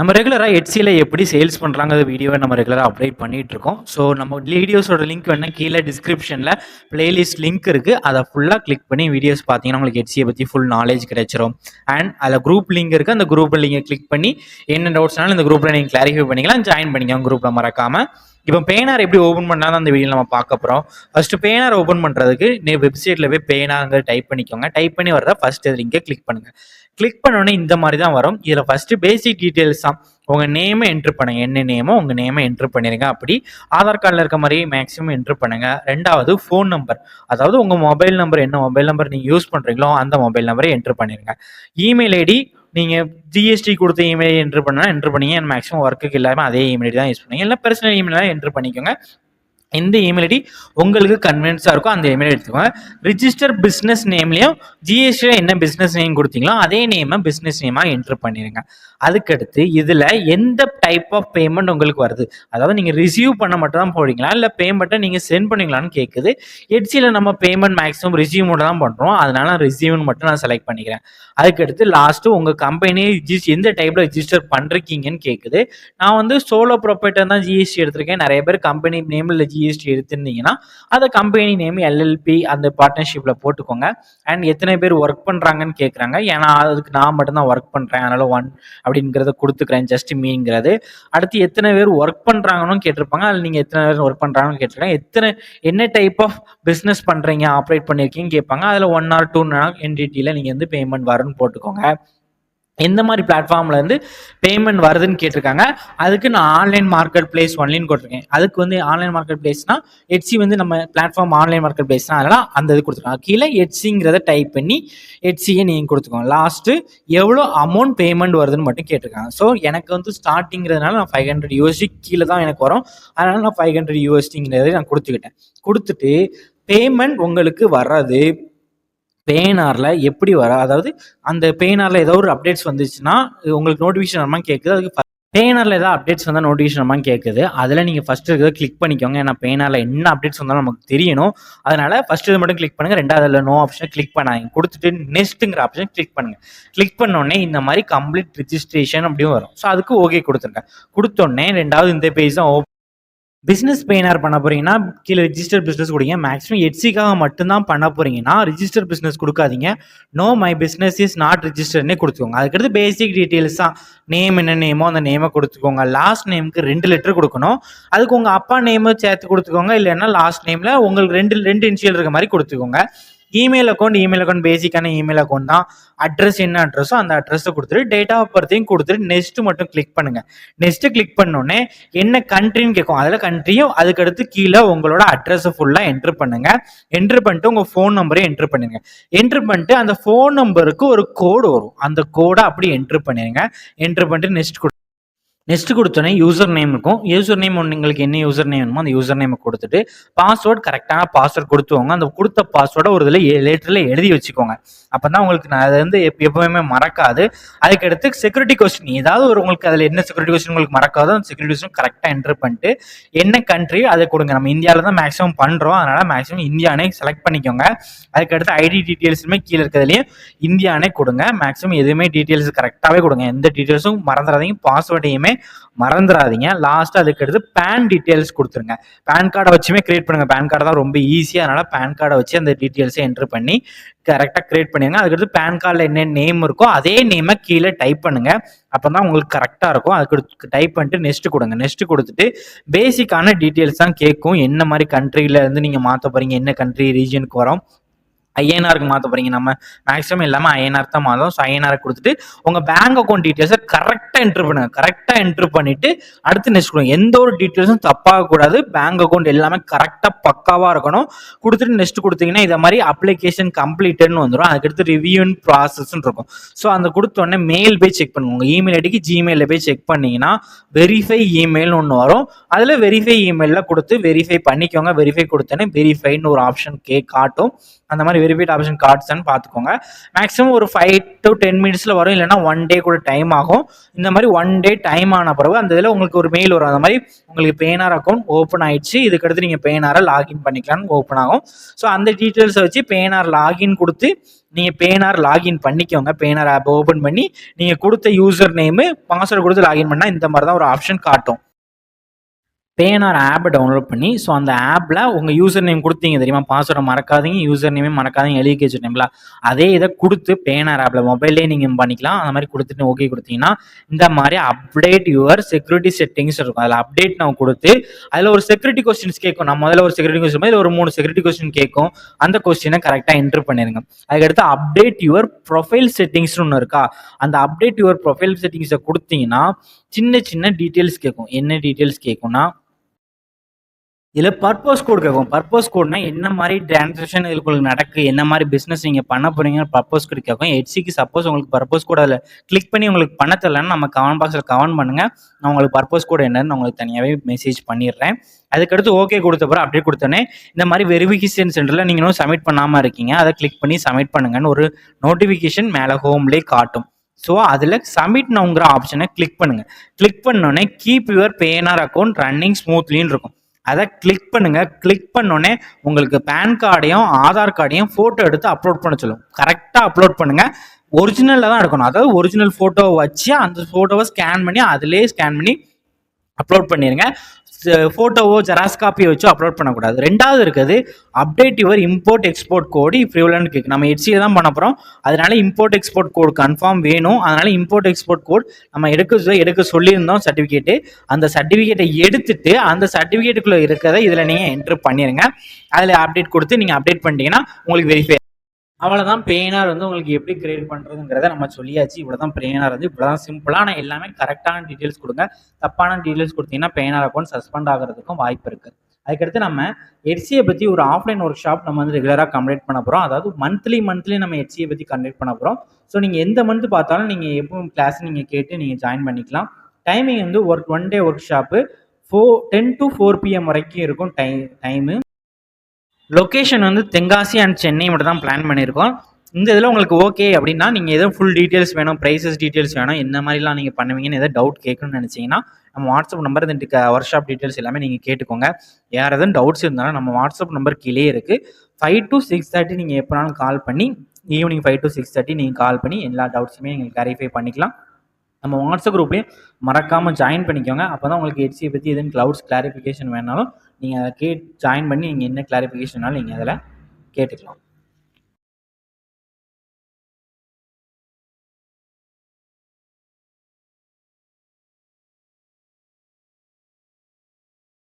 நம்ம ரெகுலராக எட்சியில் எப்படி சேல்ஸ் பண்ணுறாங்கிற வீடியோவை நம்ம ரெகுலராக அப்டேட் பண்ணிகிட்டு இருக்கோம். ஸோ நம்ம வீடியோஸோட லிங்க் வேணால் கீழே டிஸ்கிரிப்ஷனில் பிளேலிஸ்ட் லிங்க் இருக்குது. அதை ஃபுல்லாக கிளிக் பண்ணி வீடியோஸ் பார்த்தீங்கன்னா உங்களுக்கு எட்சியை பற்றி ஃபுல் நாலேஜ் கிடைச்சிரும். அண்ட் அதில் குரூப் லிங்க் இருக்குது. அந்த குரூப்பில் நீங்கள் கிளிக் பண்ணி என்ன டவுட்ஸ்னாலும் இந்த குரூப்பில் நீங்கள் கிளாரிஃபை பண்ணிக்கலாம். ஜாயின் பண்ணிக்கலாம் குரூப்பில் மறக்காமல். இப்போ பேனார் எப்படி ஓப்பன் பண்ணால் அந்த வீடியோ நம்ம பார்க்க போகிறோம். ஃபஸ்ட்டு பேனார் ஓப்பன் பண்ணுறதுக்கு நீ வெப்சைட்டில் போய் பேனாங்க டைப் பண்ணிக்கோங்க. டைப் பண்ணி வர்றத ஃபஸ்ட்டு லிங்கை கிளிக் பண்ணுங்கள். கிளிக் பண்ணோடனே இந்த மாதிரி தான் வரும். இதில் ஃபஸ்ட்டு பேசிக் டீட்டெயில்ஸ் தான். உங்கள் நேமை என்ட்ரு பண்ணுங்கள். என்ன நேமோ உங்கள் நேமை என்ட்ரு பண்ணிடுங்க. அப்படி ஆதார் கார்டில் இருக்க மாதிரி மேக்ஸிமம் என்ட்ரு பண்ணுங்கள். ரெண்டாவது ஃபோன் நம்பர், அதாவது உங்கள் மொபைல் நம்பர், என்ன மொபைல் நம்பர் நீங்கள் யூஸ் பண்ணுறீங்களோ அந்த மொபைல் நம்பரை என்ட்ரு பண்ணிடுங்க. இமெயில் ஐடி நீங்கள் ஜிஎஸ்டி கொடுத்த இமெயில் என்ட்ரு பண்ணால் என்ட்ரு பண்ணிங்க. மேக்ஸிமம் ஒர்க்குக்கு எல்லாமே அதே இமெயில் தான் யூஸ் பண்ணுங்க. இல்லை பர்சனல் இமெயிலாக என்ட்ரு பண்ணிக்கோங்க. எந்த இமெயில் ஐடி உங்களுக்கு கன்வீனியன்ஸாக இருக்கோ அந்த இமெயில் எடுத்துக்கோங்க. ரிஜிஸ்டர் பிஸ்னஸ் நேம்லேயும் ஜிஎஸ்டியில் என்ன பிஸ்னஸ் நேம் கொடுத்தீங்களோ அதே நேமை பிஸ்னஸ் நேமாக என்ட்ரு பண்ணிடுங்க. அதுக்கடுத்து இதில் எந்த டைப் ஆஃப் பேமெண்ட் உங்களுக்கு வருது, அதாவது நீங்கள் ரிசீவ் பண்ண மட்டும் தான் போடுறீங்களா இல்லை பேமெண்ட்டை நீங்கள் சென்ட் பண்ணுவீங்களான்னு கேட்குது. எட்சியில் நம்ம பேமெண்ட் மேக்ஸிமம் ரிசீவ் மட்டும் தான் பண்ணுறோம். அதனால ரிசீவ்னு மட்டும் நான் செலக்ட் பண்ணிக்கிறேன். அதுக்கடுத்து லாஸ்ட்டு உங்கள் கம்பெனியை எந்த டைப்பில் ரிஜிஸ்டர் பண்ணுறீங்கன்னு கேட்குது. நான் வந்து சோலோ ப்ரொப்ரைட்டர் தான் ஜிஎஸ்டி எடுத்திருக்கேன். நிறைய பேர் கம்பெனி நேமில் ஜிஎஸ்டி எடுத்திருந்தீங்கன்னா அதை கம்பெனி நேம் எல்எல்பி அந்த பார்ட்னர்ஷிப்பில் போட்டுக்கோங்க. அண்ட் எத்தனை பேர் ஒர்க் பண்ணுறாங்கன்னு கேட்குறாங்க. ஏன்னா அதுக்கு நான் மட்டும்தான் ஒர்க் பண்ணுறேன், அதனால் 1 அப்படிங்கிறத கொடுத்துக்கிறேன், ஜஸ்ட் மீங்கிறது. அடுத்து எத்தனை பேர் ஒர்க் பண்ணுறாங்கன்னு கேட்டிருப்பாங்க. அதில் நீங்கள் எத்தனை பேர் ஒர்க் பண்ணுறாங்கன்னு கேட்டிருக்காங்க. என்ன டைப் ஆஃப் பிஸ்னஸ் பண்ணுறீங்க, ஆப்ரேட் பண்ணியிருக்கீங்கன்னு கேட்பாங்க. அதில் 1 or 2 என்டிட்டியில் நீங்கள் வந்து பேமெண்ட் வரும்னு போட்டுக்கோங்க. எந்த மாதிரி பிளாட்ஃபார்மில் இருந்து பேமெண்ட் வருதுன்னு கேட்டிருக்காங்க. அதுக்கு நான் ஆன்லைன் மார்க்கெட் பிளேஸ் ஒன்லின்னு கொடுத்துருக்கேன். அதுக்கு வந்து ஆன்லைன் மார்க்கெட் பிளேஸ்னா எட்சி வந்து நம்ம பிளாட்ஃபார்ம் ஆன்லைன் மார்க்கெட் பிளேஸ் தான். அதனால் அந்த இது கொடுத்துருக்காங்க. கீழே எட்சிங்கிறத டைப் பண்ணி எட்சியை நீங்கள் கொடுத்துக்கோங்க. லாஸ்ட்டு எவ்வளோ அமௌண்ட் பேமெண்ட் வருதுன்னு மட்டும் கேட்டிருக்காங்க. ஸோ எனக்கு வந்து ஸ்டார்டிங்கிறதுனால நான் 500 USD கீழே தான் எனக்கு வரும். அதனால் நான் 500 USDங்கிறத நான் கொடுத்துட்டு பேமெண்ட் உங்களுக்கு வர்றது பேனாரில் எப்படி வர, அதாவது அந்த பேனாரில் ஏதோ ஒரு அப்டேட்ஸ் வந்துச்சுன்னா உங்களுக்கு நோட்டிஃபிகேஷன் வரமா கேட்குது. அதுக்கு பேனரில் ஏதாவது அப்டேட்ஸ் வந்தால் நோட்டிஃபிகேஷன் வரமா கேட்குது. அதில் நீங்கள் ஃபஸ்ட்டு இருக்கிறத கிளிக் பண்ணிக்கோங்க. ஏன்னா பேனரில் என்ன அப்டேட்ஸ் வந்தாலும் நமக்கு தெரியணும். அதனால் ஃபஸ்ட்டு இது மட்டும் கிளிக் பண்ணுங்கள். ரெண்டாவது அதில் நோ ஆப்ஷனை கிளிக் பண்ணாங்க. கொடுத்துட்டு நெக்ஸ்ட்டுங்கிற ஆப்ஷன் கிளிக் பண்ணுங்கள். கிளிக் பண்ணோடனே இந்த மாதிரி கம்ப்ளீட் ரிஜிஸ்ட்ரேஷன் அப்படியும் வரும். ஸோ அதுக்கு ஓகே கொடுத்துருங்க. கொடுத்தோடனே ரெண்டாவது இந்த பேஜ் தான் பிஸ்னஸ் பேனார் பண்ண போறீங்கன்னா கீழே ரிஜிஸ்டர் பிஸ்னஸ் கொடுங்க. மேக்ஸிமம் எட்சிக்காக மட்டும்தான் பண்ண போறீங்கன்னா ரிஜிஸ்டர் பிஸ்னஸ் கொடுக்காதீங்க. No my business is not ரிஜிஸ்டர்னே கொடுத்துக்கோங்க. அதுக்கடுத்து பேசிக் டீட்டெயில்ஸ் தான். நேம் என்ன நேமோ அந்த நேமை கொடுத்துக்கோங்க. லாஸ்ட் நேமுக்கு 2 லெட்டர் கொடுக்கணும். அதுக்கு உங்கள் அப்பா நேமை சேர்த்து கொடுத்துக்கோங்க. இல்லைன்னா லாஸ்ட் நேமில் உங்களுக்கு ரெண்டு இனிஷியல் இருக்க மாதிரி கொடுத்துக்கோங்க. இமெயில் அக்கௌண்ட் பேசிக்கான இமெயில் அக்கௌண்ட் தான். அட்ரஸ் என்ன அட்ரஸோ அந்த அட்ரஸை கொடுத்துட்டு டேட் ஆஃப் பர்த்தையும் கொடுத்துட்டு நெக்ஸ்ட் மட்டும் கிளிக் பண்ணுங்க. நெக்ஸ்ட் கிளிக் பண்ணோடனே என்ன கண்ட்ரின்னு கேட்கும். அதில் கண்ட்ரியும் அதுக்கடுத்து கீழே உங்களோட அட்ரஸை ஃபுல்லாக என்ட்ரு பண்ணுங்க. என்ட்ரு பண்ணிட்டு உங்கள் ஃபோன் நம்பரையும் என்ட்ரு பண்ணுங்க. என்ட்ரு பண்ணிட்டு அந்த ஃபோன் நம்பருக்கு ஒரு கோடு வரும். அந்த கோடை அப்படி என்ட்ரு பண்ணிடுங்க. என்ட்ரு பண்ணிட்டு நெக்ஸ்ட் கொடுத்தோன்னே யூசர் நேம் இருக்கும். யூசர் நேம் உங்களுக்கு என்ன யூசர் நேம் வேணுமோ அந்த யூசர் நேமை கொடுத்துட்டு பாஸ்வேர்டு கரெக்டான பாஸ்வேர்டு கொடுத்துவோங்க. அந்த கொடுத்த பாஸ்வேர்டை ஒரு இதில் லெட்டரில் எழுதி வச்சுக்கோங்க. அப்போ தான் உங்களுக்கு நான் அதை வந்து எப்பவுமே மறக்காது. அதுக்கடுத்து செக்யூரிட்டி கொஸ்டின் ஏதாவது ஒரு உங்களுக்கு அதில் என்ன செக்யூரிட்டி கொஸ்டின் உங்களுக்கு மறக்காதோ அந்த செக்யூரிட்டி கொஸ்டின் கரெக்டாக என்ட்ரு பண்ணிட்டு என்ன கண்ட்ரி அதை கொடுங்க. நம்ம இந்தியாவில் தான் மேக்ஸிமம் பண்ணுறோம். அதனால் மேக்ஸிமம் இந்தியானே செலக்ட் பண்ணிக்கோங்க. அதுக்கடுத்து ஐடி டீட்டெயில்ஸுமே கீழே இருக்கிறதுலையும் இந்தியானே கொடுங்க. மேக்ஸிமம் எதுவுமே டீட்டெயில்ஸ் கரெக்டாகவே கொடுங்க. எந்த டீட்டெயில்ஸும் மறந்துடாதீங்க. பாஸ்வேர்டையுமே மறந்துடாதீங்க. லாஸ்ட் அதுக்கடுத்து பேன் டீட்டெயில்ஸ் கொடுத்துருங்க. பேன் கார்டை வச்சுமே கிரியேட் பண்ணுங்க. பேன் கார்டு தான் ரொம்ப ஈஸியாக. அதனால பேன் கார்டை வச்சு அந்த டீட்டெயில்ஸை என்ட்ரு பண்ணி கரெக்டாக கிரியேட் பண்ணிடுங்க. அதுக்கடுத்து பேன் கார்டில் என்ன நேம் இருக்கோ அதே நேமை கீழே டைப் பண்ணுங்க. அப்போ தான் உங்களுக்கு கரெக்டாக இருக்கும். அதுக்கு டைப் பண்ணிட்டு நெக்ஸ்ட் கொடுங்க. நெக்ஸ்ட் கொடுத்துட்டு பேசிக்கான டீட்டெயில்ஸ் தான் கேட்கும். என்ன மாதிரி கண்ட்ரியில இருந்து நீங்கள் மாற்ற போறீங்க, என்ன கண்ட்ரி ரீஜனுக்கு வரும், ஐஎன்ஆருக்கு மாற்ற போறீங்க. நம்ம மேக்ஸிமம் எல்லாமே ஐஎன்ஆர் தான் மாறும். ஸோ ஐஎன்ஆர் கொடுத்துட்டு உங்கள் பேங்க் அக்கௌண்ட் டீட்டெயில்ஸை கரெக்டாக என்ட்ரு பண்ணுங்க. கரெக்டாக என்ட்ரு பண்ணிட்டு அடுத்து நெக்ஸ்ட் கொடுங்க. எந்த ஒரு டீட்டெயில்ஸும் தப்பாகக்கூடாது. பேங்க் அக்கௌண்ட் எல்லாமே கரெக்டாக பக்காவாக இருக்கணும். கொடுத்துட்டு நெக்ஸ்ட் கொடுத்தீங்கன்னா இதை மாதிரி அப்ளிகேஷன் கம்ப்ளீட்டட்னு வந்துடும். அதுக்கடுத்து ரிவ்யூன் ப்ராசஸ்ன்னு இருக்கும். ஸோ அந்த கொடுத்தோடனே மெயில் போய் செக் பண்ணுங்க. உங்கள் இமெயில் ஐடிக்கு ஜிமெயிலில் போய் செக் பண்ணிங்கன்னா வெரிஃபை இமெயில்னு ஒன்று வரும். அதில் வெரிஃபை இமெயிலில் கொடுத்து வெரிஃபை பண்ணிக்கோங்க. வெரிஃபை கொடுத்தோன்னே வெரிஃபைன்னு ஒரு ஆப்ஷன் காட்டும். அந்த மாதிரி வெரிஃபைட் ஆப்ஷன் கார்ட்ஸ்ன்னு பார்த்துக்கோங்க. மேக்ஸிமம் ஒரு 5 to 10 மினிட்ஸில் வரும். இல்லைன்னா 1 day கூட டைம் ஆகும். இந்த மாதிரி 1 day டைம் ஆன பிறகு அந்த இதில் உங்களுக்கு ஒரு மெயில் வரும். அந்த மாதிரி உங்களுக்கு பேனார் அக்கௌண்ட் ஓப்பன் ஆயிடுச்சு. இதுக்கடுத்து நீங்கள் பேனாரை லாகின் பண்ணிக்கலாம்னு ஓப்பன் ஆகும். ஸோ அந்த டீட்டெயில்ஸை வச்சு பேனார் லாகின் கொடுத்து நீங்கள் பேனார் லாகின் பண்ணிக்கோங்க. பேனார் ஆப் ஓப்பன் பண்ணி நீங்கள் கொடுத்த யூசர் நேமு பாஸ்வேர்டு கொடுத்து லாகின் பண்ணால் இந்த மாதிரி தான் ஒரு ஆப்ஷன் காட்டும். பேனார் ஆப்பை டவுன்லோட் பண்ணி ஸோ அந்த ஆப்பில் உங்கள் யூசர் நேம் கொடுத்தீங்க தெரியுமா, பாஸ்வேர்டை மறக்காதீங்க, யூசர் நேமே மறக்காதீங்க, எழுதி வச்சுட்டீங்களா, அதே இதை கொடுத்து பேனார் ஆப்பில் மொபைல்லே நீங்கள் பண்ணிக்கலாம். அந்த மாதிரி கொடுத்துட்டு ஓகே கொடுத்தீங்கன்னா இந்த மாதிரி அப்டேட் யுவர் செக்யூரிட்டி செட்டிங்ஸ் இருக்கும். அதில் அப்டேட் நான் கொடுத்து அதில் ஒரு செக்யூரிட்டி கொஸ்டின்ஸ் கேட்கும். நான் முதல்ல ஒரு செக்யூரிட்டி கொஸ்டின் இதில் ஒரு 3 செக்யூரிட்டி கொஸ்டின் கேட்கும். அந்த கொஸ்டினை கரெக்டாக என்ட்ரு பண்ணிடுங்க. அதுக்கடுத்து அப்டேட் யுவர் ப்ரொஃபைல் செட்டிங்ஸ்னு ஒன்று இருக்கா, அந்த அப்டேட் யுவர் ப்ரொஃபைல் செட்டிங்ஸை கொடுத்தீங்கன்னா சின்ன சின்ன டீட்டெயில்ஸ் கேட்கும். என்ன டீட்டெயில்ஸ் கேட்கும்னா, இதில் பர்பஸ் கோட் கேட்கும். பர்பஸ் கோட்னா என்ன மாதிரி டிரான்சாக்ஷன் இதுக்குள்ள நடக்கு, என்ன மாதிரி பிஸ்னஸ் நீங்கள் பண்ண போறீங்க, பர்பஸ் கோட் கேட்கும். ஹெச்சிக்கு சப்போஸ் உங்களுக்கு பர்பஸ் கோட் அதில் கிளிக் பண்ணி உங்களுக்கு பண்ண தெரியலன்னு நம்ம கமெண்ட் பாக்ஸில் கமெண்ட் பண்ணுங்க. நான் உங்களுக்கு பர்பஸ் கோட் என்னன்னு உங்களுக்கு தனியாகவே மெசேஜ் பண்ணிடுறேன். அதுக்கடுத்து ஓகே கொடுத்த பிறகு அப்டேட் கொடுத்தோன்னே இந்த மாதிரி வெரிஃபிகேஷன் சென்டரில் நீங்கள் இன்னும் சப்மிட் பண்ணாமல் இருக்கீங்க, அதை கிளிக் பண்ணி சப்மிட் பண்ணுங்கன்னு ஒரு நோட்டிஃபிகேஷன் மேலே ஹோம்லேயே காட்டும். ஸோ அதில் சப்மிட் நவுங்கிற ஆப்ஷனை கிளிக் பண்ணுங்கள். கிளிக் பண்ணோடனே கீப் யுவர் பேனார் அக்கௌண்ட் ரன்னிங் ஸ்மூத்லின்னு இருக்கும். அதை கிளிக் பண்ணுங்க. கிளிக் பண்ணோடனே உங்களுக்கு பேன் கார்டையும் ஆதார் கார்டையும் ஃபோட்டோ எடுத்து அப்லோட் பண்ண சொல்லும். கரெக்டாக அப்லோட் பண்ணுங்க. ஒரிஜினலில் தான் எடுக்கணும். அதாவது ஒரிஜினல் ஃபோட்டோவை வச்சு அந்த ஃபோட்டோவை ஸ்கேன் பண்ணி அதிலே ஸ்கேன் பண்ணி அப்லோட் பண்ணிடுங்க. ஃபோட்டோவோ ஜெராக்ஸ் காப்பியை வச்சு அப்லோட் பண்ணக்கூடாது. ரெண்டாவது இருக்குது update your import export code ஃப்ரீவலன்னு கேட்கு. நம்ம ஹெச்சியில் தான் பண்ண போகிறோம், அதனால இம்போர்ட் எக்ஸ்போர்ட் கோடு கன்ஃபார்ம் வேணும். அதனால இம்போர்ட் எக்ஸ்போர்ட் கோட் நம்ம எடுக்க சொல்லியிருந்தோம் சர்டிஃபிகேட்டு. அந்த சர்டிஃபிகேட்டை எடுத்துட்டு அந்த சர்டிஃபிகேட்டுக்குள்ளே இருக்கிறத இதில் நீங்கள் என்ட்ரு பண்ணிடுங்க. அதில் அப்டேட் கொடுத்து நீங்கள் அப்டேட் பண்ணிட்டீங்கன்னா உங்களுக்கு வெரிஃபை. அவ்வளோதான். பேனார் உங்களுக்கு எப்படி கிரியேட் பண்ணுறதுங்கிறத நம்ம சொல்லியாச்சு. இவ்வளோதான் பேனார் இவ்வளோதான் சிம்பிளாக. நான் எல்லாமே கரெக்டான டீட்டெயில்ஸ் கொடுங்க. தப்பான டீட்டெயில்ஸ் கொடுத்தீங்கன்னா பேனார் அக்கௌண்ட் சஸ்பெண்ட் ஆகிறதுக்கும் வாய்ப்பு இருக்குது. அதுக்கடுத்து நம்ம ஹெச்சியை பற்றி ஒரு ஆஃப்லைன் ஒர்க் ஷாப் நம்ம ரெகுலராக கம்ப்ளீட் பண்ண போகிறோம். அதாவது மந்த்லி நம்ம ஹெச்சியை பற்றி கண்டக்ட் பண்ண போகிறோம். ஸோ நீங்கள் எந்த மந்த் பார்த்தாலும் நீங்கள் எப்பவும் கிளாஸ் நீங்கள் கேட்டு நீங்கள் ஜாயின் பண்ணிக்கலாம். Timing one day work shop 10 to 4 PM வரைக்கும் இருக்கும் time. Location Tenkasi and Chennai மட்டும் தான் பிளான் பண்ணியிருக்கோம். இந்த இதில் உங்களுக்கு ஓகே அப்படின்னா நீங்கள் எதுவும் ஃபுல் டீட்டெயில்ஸ் வேணும், ப்ரைஸஸ் டீட்டெயில்ஸ் வேணும், என்ன மாதிரிலாம் நீங்கள் பண்ணுவீங்கன்னு எதாவது டவுட் கேட்கணும்னு நினச்சிங்கன்னா நம்ம வாட்ஸ்அப் நம்பர் இந்த ஒர்க் ஷாப் டீட்டெயில்ஸ் எல்லாமே நீங்கள் கேட்டுக்கோங்க. யார் எதுவும் டவுட்ஸ் இருந்தாலும் நம்ம வாட்ஸ்அப் நம்பர் கீழே இருக்குது. 5 to 6:30 நீங்கள் எப்போனாலும் கால் பண்ணி, ஈவினிங் 5 to 6:30 நீங்கள் கால் பண்ணி எல்லா டவுட்ஸுமே நீங்கள் கிளாரிஃபை பண்ணிக்கலாம். நம்ம வாட்ஸ்அப் குரூப்லேயும் மறக்காமல் ஜாயின் பண்ணிக்கோங்க. அப்போ தான் உங்களுக்கு ஹெச்சியை பற்றி எதுவும் க்ளவுட்ஸ் கிளாரிஃபிகேஷன் வேணாலும் நீங்கள் அதை ஜாயின் பண்ணி நீங்கள் என்ன கிளாரிஃபிகேஷன்னாலும் நீங்கள் அதில் கேட்டுக்கலாம்.